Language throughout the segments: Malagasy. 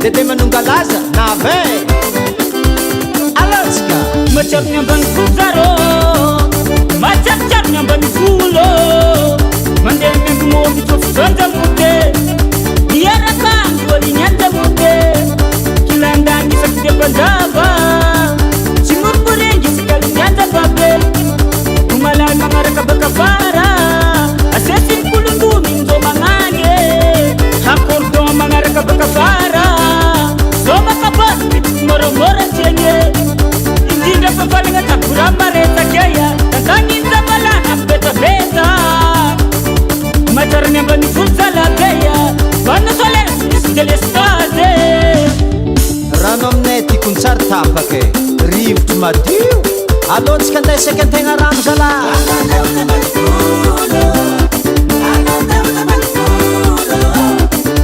dede manongalaza nave alatsika matsarony ambany fozarô matsaritsarony ambany folo mandeha miambomomby tsofijonjamote miaraka oliny anjamote kilandangisaky depanjava tsy morimorengy sikaliny anjababe omalany magnaraka bakafara asesy mikolondony nzo magnange hakordon magnaraka bakafara zo makabasy mitiky moramora tiagne indrindra favalagna tabora maretsakeya tantagninza malana betaveta matsarany ambany fozalabeya bana solaire misy delestade rano aminay tiakontsary tapake rivotry madio alontsika andaisaka antegna rano zala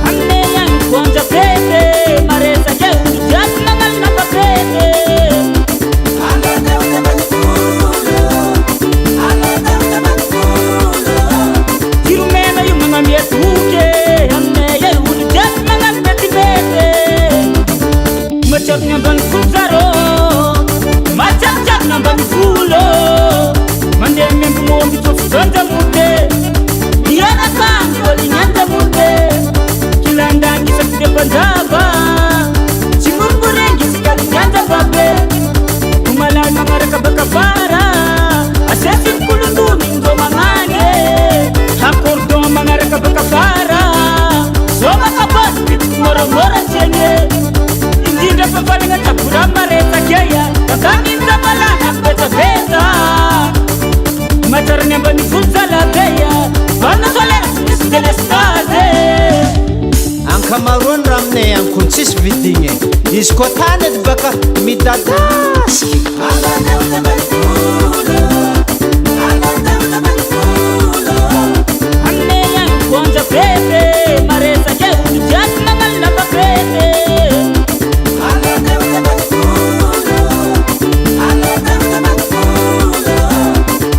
aminay agny konja pete maresake olojiaby magnalina papete tiromena io magnamiatoke aminay ay olojiaby magnano betibete matsarony ambany fozarô matsaritsarony ambany folo mandeha miambomomby tsofijonjamote miarakangy oliny anjamote kilandangisaky depanjava tsy morimorengy sikaliny anjababe omalany magnaraka bakafara asesy mikolondony nzo magnange hakordon magnaraka bakafara zo makabasy mitiky moramora tiagne indrindra favalagna tabora maretsakeya tantagninza malana betaveta matsarany ambany fozalabeya bana solaire misy delestade ankamaroany raha aminay agny kon tsisy vidigny izy koa tany edy baka midadasiky aminay agny konja pete maresake olojiaby magnalina papete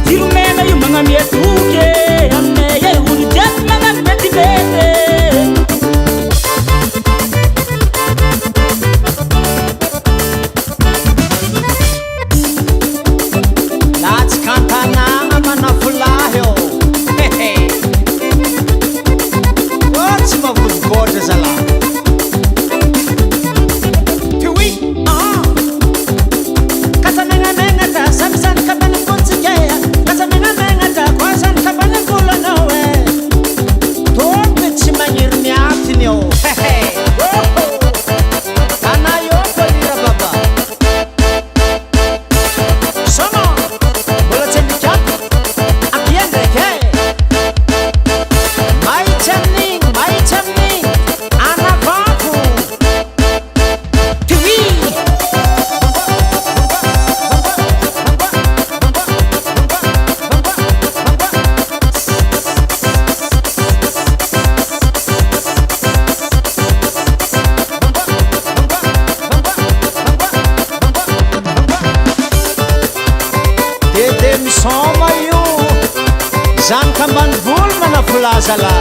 tiromena io magnamiatoke aminay ay olojiaby magnano betibete latsika antanagna manafolahy ô ô tsy mavodiboatra zala tioui kasamenamenata samisany kabany kontsikeya kasamenamenata koasany kabany volanao e tompe tsy magniry miatiny ô ana io folira baba sono mbola tsy ambikako ampiendrake maitsy aminigny anavako tui dede misoma io zanyka ambany volo manafolaza la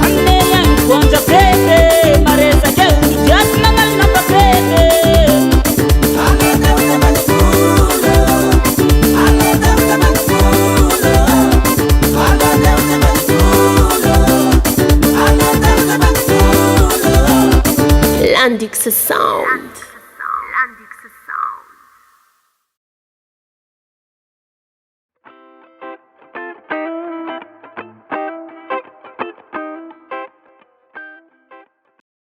aminay agny konja pete maresake olojiaby magnalina papete Landix Sound.